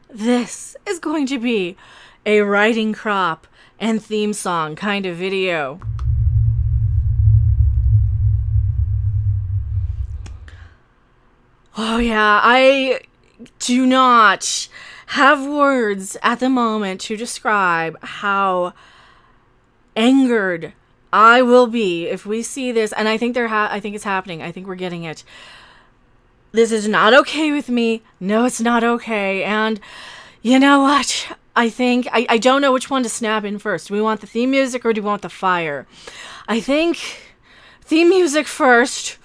this is going to be a writing crop and theme song kind of video. Oh yeah, I do not have words at the moment to describe how angered I will be if we see this, and I think I think it's happening. I think we're getting it. This is not okay with me. No, it's not okay. And you know what? I think I don't know which one to snap in first. Do we want the theme music or do we want the fire? I think theme music first.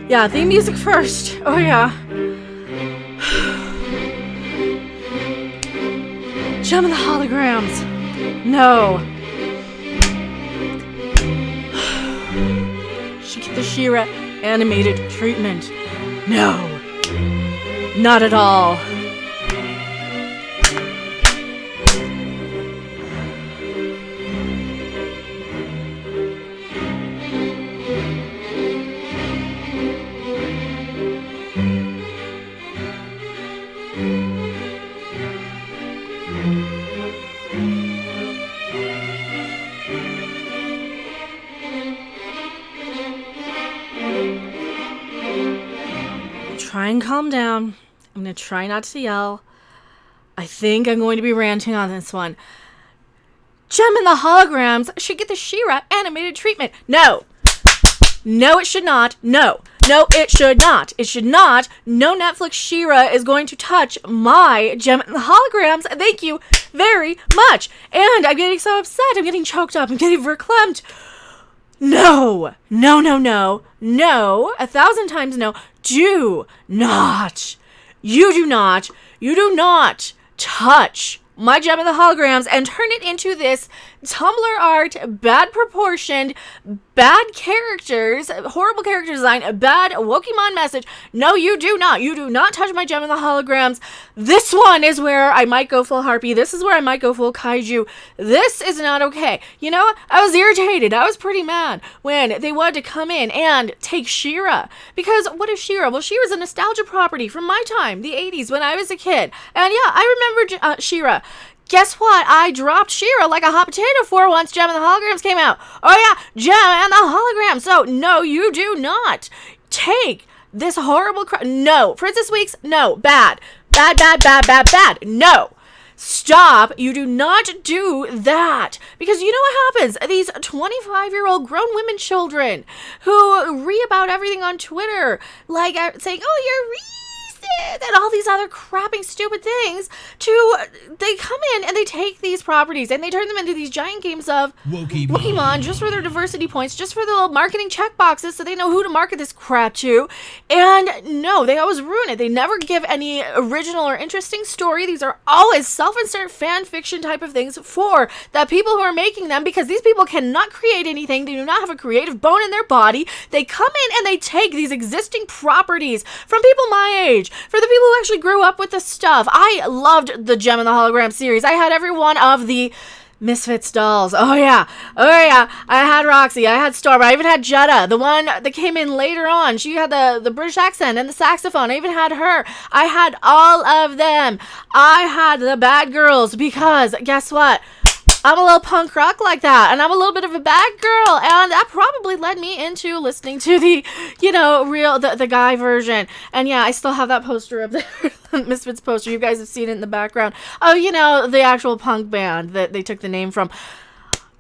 Yeah, theme music first. Oh yeah. Jem the Holograms. No. The She-Ra animated treatment. No. Not at all. Try and calm down. I'm going to try not to yell. I think I'm going to be ranting on this one. Jem and the Holograms should get the She-Ra animated treatment. No. No, it should not. No. No, it should not. It should not. No Netflix She-Ra is going to touch my Jem and the Holograms. Thank you very much. And I'm getting so upset. I'm getting choked up. I'm getting verklempt. No. No, no, no. No. 1,000 times no. Do not. You do not touch my Jem and the Holograms and turn it into this Tumblr art, bad proportioned, bad characters, horrible character design, a bad Wokemon message. No, you do not. You do not touch my Jem and the Holograms. This one is where I might go full Harpy. This is where I might go full Kaiju. This is not okay. You know, I was irritated. I was pretty mad when they wanted to come in and take She-Ra. Because what is She-Ra? Well, She-Ra's a nostalgia property from my time, the 80s, when I was a kid. And yeah, I remember She-Ra. Guess what? I dropped She-Ra like a hot potato for once Jem and the Holograms came out. Oh yeah, Jem and the Holograms. So no, you do not take this horrible No. Princess Weeks, no. Bad. Bad, bad, bad, bad, bad. No. Stop. You do not do that. Because you know what happens? These 25-year-old grown women children who read about everything on Twitter, like saying, oh, you're and all these other crapping stupid things, they come in and they take these properties and they turn them into these giant games of Pokemon just for their diversity points, just for the little marketing checkboxes so they know who to market this crap to. And no, they always ruin it. They never give any original or interesting story. These are always self-insert fan fiction type of things for the people who are making them, because these people cannot create anything. They do not have a creative bone in their body. They come in and they take these existing properties from people my age, for the people who actually grew up with this stuff. I loved the Jem and the Hologram series. I had every one of the Misfits dolls. Oh yeah. I had Roxy. I had Storm. I even had Jetta, the one that came in later on. She had the British accent and the saxophone. I even had her. I had all of them. I had the bad girls because guess what? I'm a little punk rock like that, and I'm a little bit of a bad girl, and that probably led me into listening to the, the guy version. And yeah, I still have that poster up there, the Misfits poster. You guys have seen it in the background. Oh, the actual punk band that they took the name from.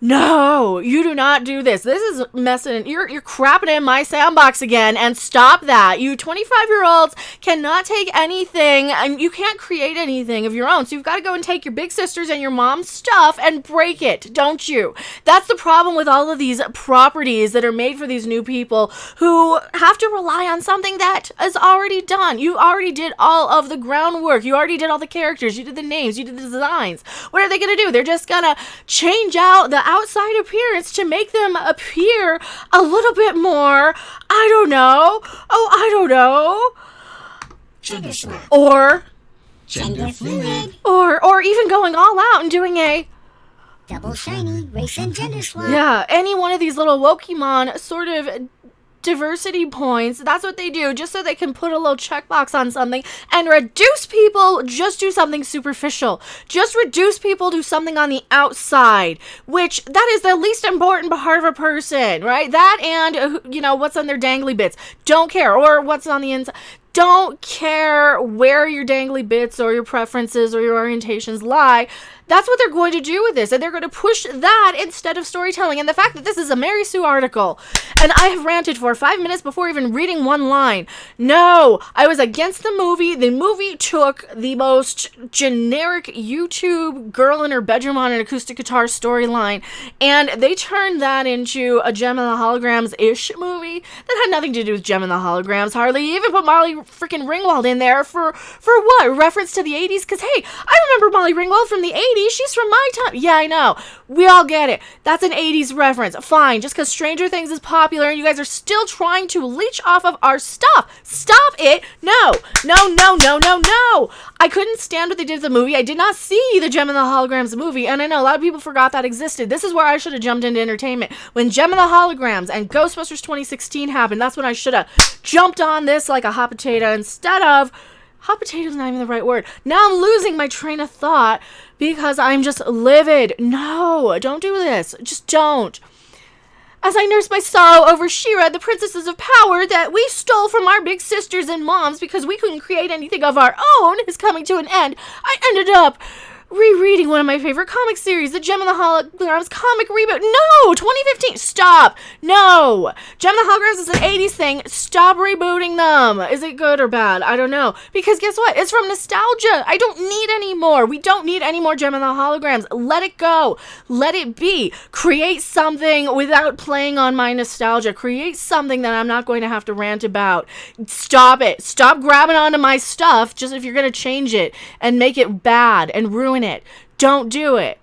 No, you do not do this. This is messing. You're crapping in my sandbox again, and stop that. You 25-year-olds cannot take anything, and you can't create anything of your own. So you've got to go and take your big sisters and your mom's stuff and break it, don't you? That's the problem with all of these properties that are made for these new people who have to rely on something that is already done. You already did all of the groundwork. You already did all the characters. You did the names. You did the designs. What are they going to do? They're just going to change out the outside appearance to make them appear a little bit more, I don't know. Gender swap. Or Gender fluid. Or even going all out and doing a Double shiny race and gender swap. yeah, any one of these little Wokemon sort of diversity points. That's what they do, just so they can put a little checkbox on something and reduce people. Just do something superficial. Just reduce people to something on the outside, which that is the least important part of a person, right? That and, what's on their dangly bits. Don't care. Or what's on the inside. Don't care where your dangly bits or your preferences or your orientations lie. That's what they're going to do with this, and they're going to push that instead of storytelling. And the fact that this is a Mary Sue article, and I have ranted for 5 minutes before even reading one line. No, I was against the movie. The movie took the most generic YouTube girl in her bedroom on an acoustic guitar storyline, and they turned that into a Jem and the Holograms-ish movie that had nothing to do with Jem and the Holograms, hardly. Even put Molly freaking Ringwald in there for what? Reference to the 80s? Because, hey, I remember Molly Ringwald from the 80s. She's from my time. Yeah, I know. We all get it. That's an 80s reference. Fine. Just because Stranger Things is popular and you guys are still trying to leech off of our stuff. Stop it. No. I couldn't stand what they did with the movie. I did not see the Jem and the Holograms movie, and I know a lot of people forgot that existed. This is where I should have jumped into entertainment. When Jem and the Holograms and Ghostbusters 2016 happened, that's when I should have jumped on this like a hot potato instead of... Hot potato is not even the right word. Now I'm losing my train of thought because I'm just livid. No, don't do this. Just don't. As I nurse my sorrow over She-Ra, the princesses of power that we stole from our big sisters and moms because we couldn't create anything of our own is coming to an end, I ended up rereading one of my favorite comic series, the Jem and the Holograms comic reboot. No! 2015. Stop! No! Jem and the Holograms is an 80s thing. Stop rebooting them. Is it good or bad? I don't know. Because guess what? It's from nostalgia. I don't need any more. We don't need any more Jem and the Holograms. Let it go. Let it be. Create something without playing on my nostalgia. Create something that I'm not going to have to rant about. Stop it. Stop grabbing onto my stuff just if you're going to change it and make it bad and ruin it. Don't do it.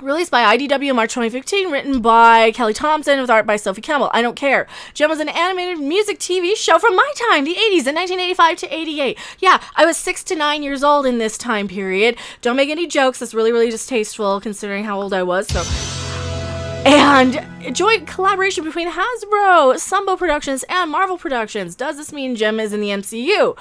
Released by IDW March 2015, written by Kelly Thompson with art by Sophie Campbell. I don't care. Jem was an animated music TV show from my time, the 80s, in 1985 to 88. Yeah, I was 6 to 9 years old in this time period. Don't make any jokes. That's really, really distasteful considering how old I was. And joint collaboration between Hasbro, Sumbo Productions, and Marvel Productions. Does this mean Jem is in the MCU?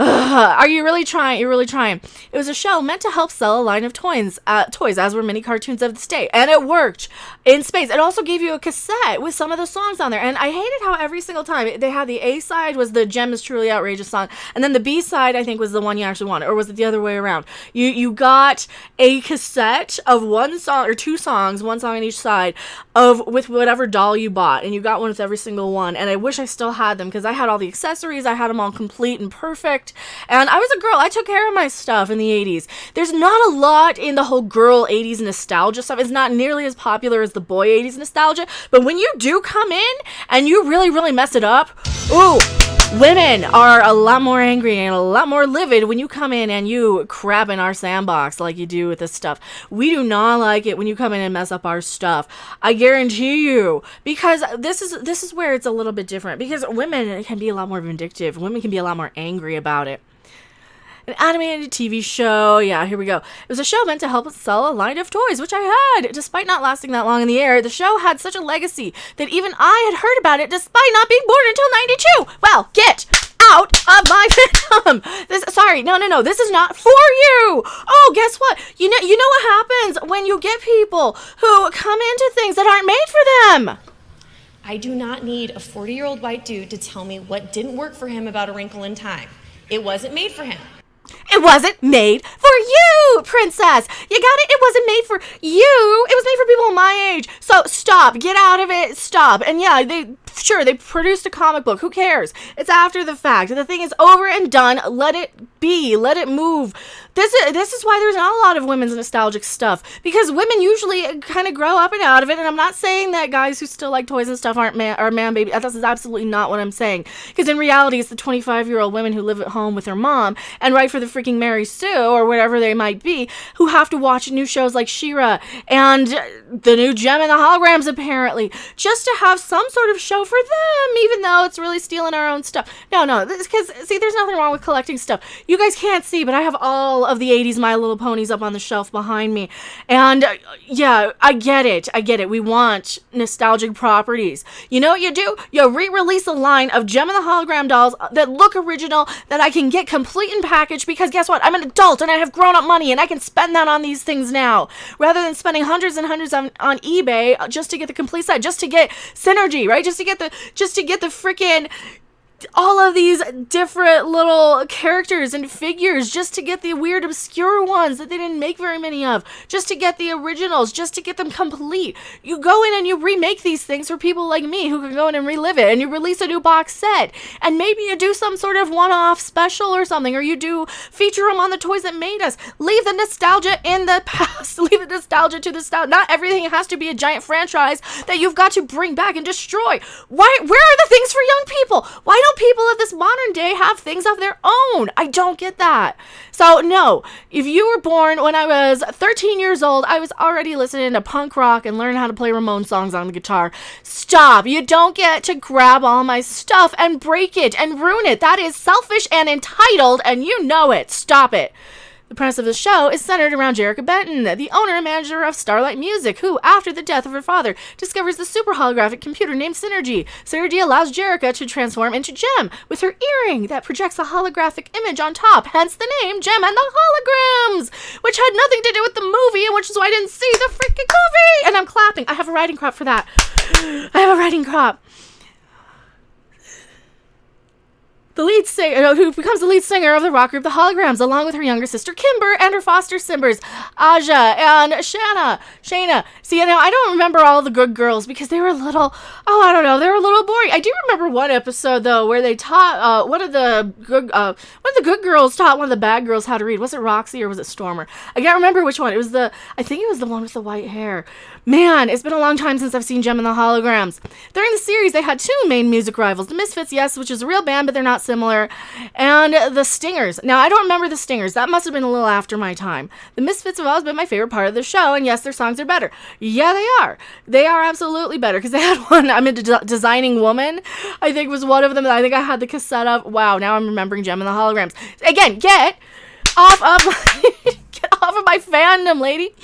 Are you really trying? You're really trying. It was a show meant to help sell a line of toys, as were many cartoons of the day. And it worked in space. It also gave you a cassette with some of the songs on there. And I hated how every single time they had the A side was the Jem is Truly Outrageous song. And then the B side, I think, was the one you actually wanted. Or was it the other way around? You got a cassette of one song or two songs, one song on each side, with whatever doll you bought. And you got one with every single one. And I wish I still had them because I had all the accessories. I had them all complete and perfect. And I was a girl. I took care of my stuff in the 80s. There's not a lot in the whole girl 80s nostalgia stuff. It's not nearly as popular as the boy 80s nostalgia. But when you do come in and you really, really mess it up, ooh, women are a lot more angry and a lot more livid when you come in and you crap in our sandbox like you do with this stuff. We do not like it when you come in and mess up our stuff. I guarantee you. Because this is where it's a little bit different. Because women can be a lot more vindictive. Women can be a lot more angry about it. An animated TV show. Yeah, here we go. It was a show meant to help us sell a line of toys, which I had. Despite not lasting that long in the air, the show had such a legacy that even I had heard about it despite not being born until 92. Well, get out of my fandom. No. This is not for you. Oh, guess what? You know what happens when you get people who come into things that aren't made for them. I do not need a 40-year-old white dude to tell me what didn't work for him about A Wrinkle in Time. It wasn't made for him. It wasn't made for you, princess. You got it? It wasn't made for you. It was made for people my age. So stop. Get out of it. Stop. And yeah, they produced a comic book. Who cares? It's after the fact. The thing is over and done. Let it be. Let it move. This is why there's not a lot of women's nostalgic stuff. Because women usually kind of grow up and out of it. And I'm not saying that guys who still like toys and stuff are man baby. That's absolutely not what I'm saying. Because in reality, it's the 25-year-old women who live at home with their mom and write for the freaking freaking Mary Sue or whatever they might be, who have to watch new shows like She-Ra and the new Jem and the Holograms, apparently, just to have some sort of show for them, even though it's really stealing our own stuff. No, because, see, there's nothing wrong with collecting stuff. You guys can't see, but I have all of the 80s My Little Ponies up on the shelf behind me. And, yeah, I get it. We want nostalgic properties. You know what you do? You re-release a line of Jem and the Hologram dolls that look original, that I can get complete and packaged, because guess what? I'm an adult and I have grown-up money and I can spend that on these things now, rather than spending hundreds and hundreds on eBay just to get the complete set, just to get synergy, right? Just to get the freaking all of these different little characters and figures, just to get the weird obscure ones that they didn't make very many of, just to get the originals, just to get them complete. You go in and you remake these things for people like me who can go in and relive it, and you release a new box set, and maybe you do some sort of one-off special or something, or you do feature them on the toys that made us. Leave the nostalgia in the past. Leave the nostalgia to the nostalgia. Not everything has to be a giant franchise that you've got to bring back and destroy. Where are the things for young people? Why don't people of this modern day have things of their own? I don't get that. So no, if you were born when I was 13 years old, I was already listening to punk rock and learning how to play Ramon songs on the guitar. Stop. You don't get to grab all my stuff and break it and ruin it. That is selfish and entitled, and you know it. Stop it. The premise of the show is centered around Jerrica Benton, the owner and manager of Starlight Music, who, after the death of her father, discovers the super holographic computer named Synergy. Synergy allows Jerrica to transform into Jem with her earring that projects a holographic image on top, hence the name Jem and the Holograms, which had nothing to do with the movie, and which is why I didn't see the freaking movie. And I'm clapping. I have a writing crop for that. I have a writing crop. The lead singer, who becomes the lead singer of the rock group The Holograms, along with her younger sister Kimber and her foster siblings Aja and Shayna. See, now I don't remember all the good girls because they were a little, they were a little boring. I do remember one episode though where they taught one of the good girls taught one of the bad girls how to read. Was it Roxy or was it Stormer? I can't remember which one. I think it was the one with the white hair. Man, it's been a long time since I've seen Jem and the Holograms. During the series, they had two main music rivals. The Misfits, yes, which is a real band, but they're not similar. And the Stingers. Now, I don't remember the Stingers. That must have been a little after my time. The Misfits have always been my favorite part of the show, and yes, their songs are better. Yeah, they are. They are absolutely better, because they had one, I'm into Designing Woman, I think was one of them that I think I had the cassette of. Wow, now I'm remembering Jem and the Holograms. Again, get off of my fandom, lady.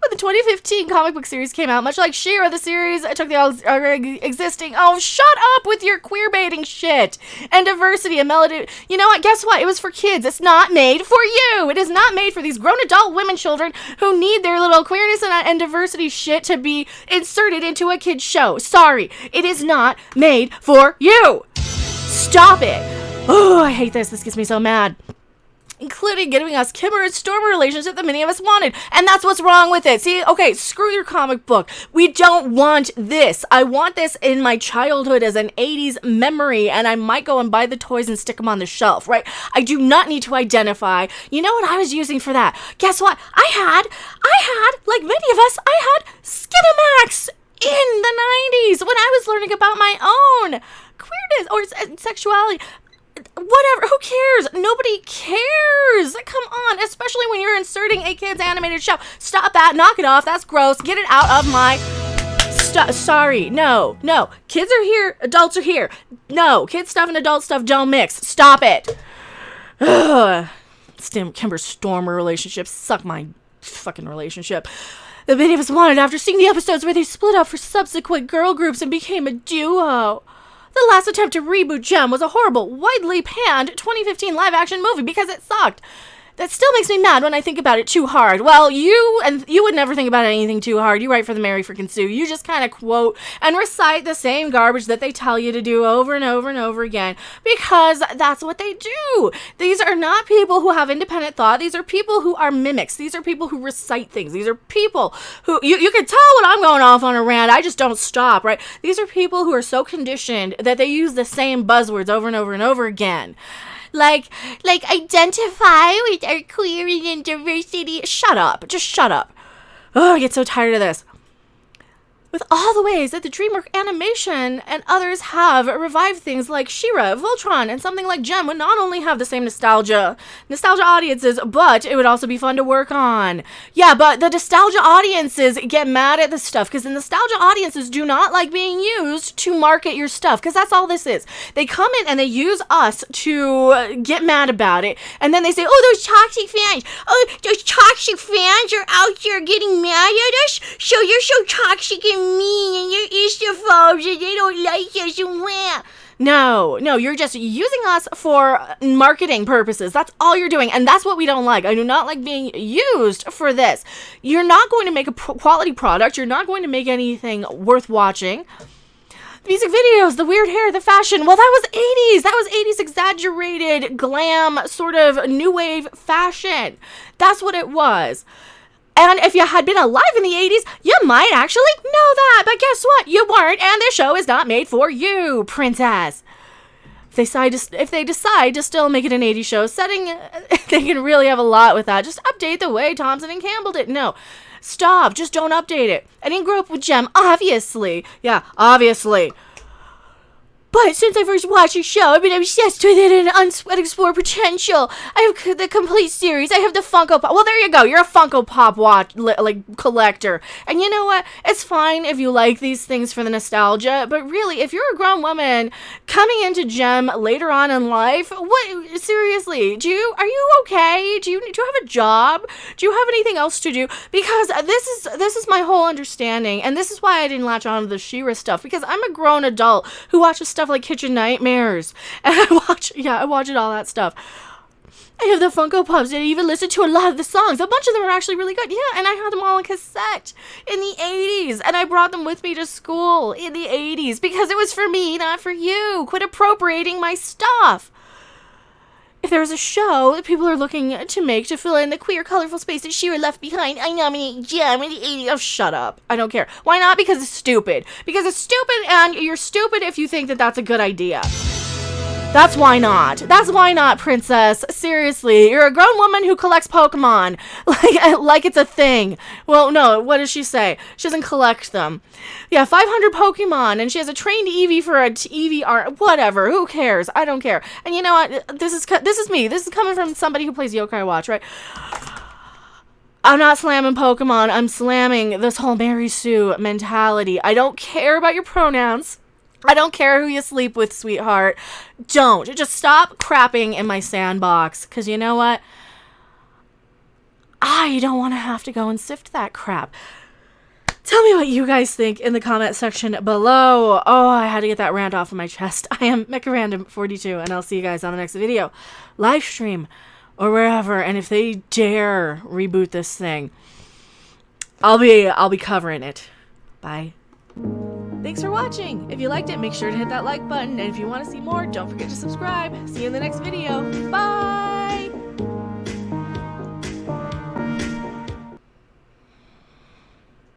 When the 2015 comic book series came out, much like She-Ra, the series took the existing, shut up with your queer baiting shit and diversity and melody. You know what? Guess what? It was for kids. It's not made for you. It is not made for these grown adult women children who need their little queerness and diversity shit to be inserted into a kid's show. Sorry. It is not made for you. Stop it. Oh, I hate this. This gets me so mad. Including giving us Kimber and Stormer relationship that many of us wanted. And that's what's wrong with it. See, okay, screw your comic book. We don't want this. I want this in my childhood as an 80s memory, and I might go and buy the toys and stick them on the shelf, right? I do not need to identify. You know what I was using for that? Guess what? I had, like many of us, I had Skinamax in the 90s when I was learning about my own queerness or sexuality. Whatever, who cares? Nobody cares. Come on, especially when you're inserting a kid's animated show. Stop that, knock it off, that's gross. Get it out of my sorry, no. Kids are here, adults are here. No, kid stuff and adult stuff don't mix. Stop it. Ugh. Kimber Stormer relationship, suck my fucking relationship. The many of us wanted after seeing the episodes where they split up for subsequent girl groups and became a duo. The last attempt to reboot Jem was a horrible, widely panned 2015 live-action movie because it sucked. That still makes me mad when I think about it too hard. Well, you would never think about anything too hard. You write for the Mary freaking Sue. You just kind of quote and recite the same garbage that they tell you to do over and over and over again because that's what they do. These are not people who have independent thought. These are people who are mimics. These are people who recite things. These are people who, you can tell when I'm going off on a rant. I just don't stop, right? These are people who are so conditioned that they use the same buzzwords over and over and over again. Like identify with our queer and diversity. Shut up. Just shut up. Oh, I get so tired of this. with all the ways that the DreamWorks Animation and others have revived things like She-Ra, Voltron, and something like Jem would not only have the same nostalgia audiences, but it would also be fun to work on. Yeah, but the nostalgia audiences get mad at this stuff because the nostalgia audiences do not like being used to market your stuff, because that's all this is. They come in and they use us to get mad about it, and then they say, oh, those toxic fans are out there getting mad at us, so you're so toxic and mean, and you're Easterphobes, and they don't like us, and wah. No, you're just using us for marketing purposes. That's all you're doing, and that's what we don't like. I do not like being used for this. You're not going to make a quality product. You're not going to make anything worth watching. Music videos, the weird hair, the fashion. Well, that was 80s. That was 80s exaggerated glam sort of new wave fashion. That's what it was. And if you had been alive in the 80s, you might actually know that. But guess what? You weren't, and this show is not made for you, princess. If they decide to still make it an 80s show setting, they can really have a lot with that. Just update the way Thompson and Campbell did. No. Stop. Just don't update it. I didn't grow up with Jem, obviously. Yeah, obviously. But since I first watched your show, I've been obsessed with it and unexplored potential. I have the complete series. I have the Funko Pop. Well, there you go. You're a Funko Pop collector. And you know what? It's fine if you like these things for the nostalgia. But really, if you're a grown woman coming into Jem later on in life, what? Seriously, are you okay? Do you have a job? Do you have anything else to do? Because this is my whole understanding, and this is why I didn't latch on to the She-Ra stuff, because I'm a grown adult who watches stuff like Kitchen Nightmares, and I watch it, all that stuff. I have the Funko Pops, and I even listen to a lot of the songs. A bunch of them are actually really good. Yeah, and I had them all on cassette in the 80s, and I brought them with me to school in the 80s because it was for me, not for you. Quit appropriating my stuff. If there was a show that people are looking to make to fill in the queer, colorful space that She-Ra left behind, I nominate Jem in the 80s. Oh, shut up. I don't care. Why not? Because it's stupid. Because it's stupid, and you're stupid if you think that that's a good idea. That's why not. That's why not, princess. Seriously, you're a grown woman who collects Pokemon. Like it's a thing. Well, no, what does she say? She doesn't collect them. Yeah, 500 Pokemon, and she has a trained Eevee for a Eevee art. Whatever. Who cares? I don't care. And you know what? This is me. This is coming from somebody who plays Yokai Watch, right? I'm not slamming Pokemon. I'm slamming this whole Mary Sue mentality. I don't care about your pronouns. I don't care who you sleep with, sweetheart. Don't. Just stop crapping in my sandbox. Because you know what? I don't want to have to go and sift that crap. Tell me what you guys think in the comment section below. Oh, I had to get that rant off of my chest. I am Mecha Random 42, and I'll see you guys on the next video. Live stream or wherever. And if they dare reboot this thing, I'll be covering it. Bye. Thanks for watching. If you liked it, make sure to hit that like button. And if you want to see more, don't forget to subscribe. See you in the next video. Bye!